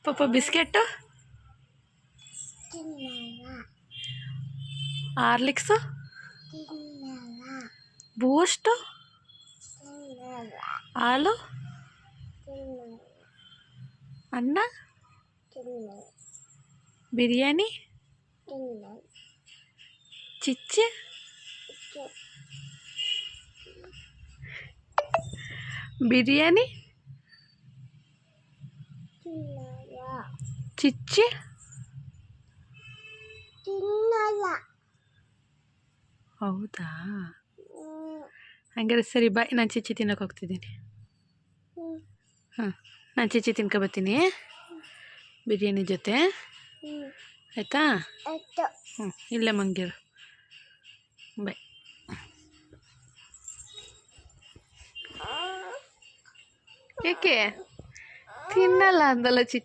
ಪಾಪ biscuit, Horlicks, boost, ಹಾಲು, ಅನ್ನ, ಬಿರಿಯಾನಿ, ಚಿಚ್ಚಿ, ಬಿರಿಯಾನಿ, ಚಿಚ್ಚಿ, ಹೌದಾ? ಹಂಗಾರೆ ಸರಿ ಬಾಯ್, ನಾನು ಚಿಚ್ಚಿ ತಿನ್ನೋಕೆ ಹೋಗ್ತಿದ್ದೀನಿ. ಹಾಂ, ನಾನು ಚಿಚ್ಚಿ ತಿನ್ಕೊಬತ್ತೀನಿ ಬಿರಿಯಾನಿ ಜೊತೆ, ಆಯಿತಾ? ಹ್ಞೂ, ಇಲ್ಲೇ ಮಂಗಿರು. ಬಾಯ್. ಏಕೆ ತಿನ್ನಲ್ಲ ಅಂದಲ್ಲ ಚಿಚ್ಚಿ?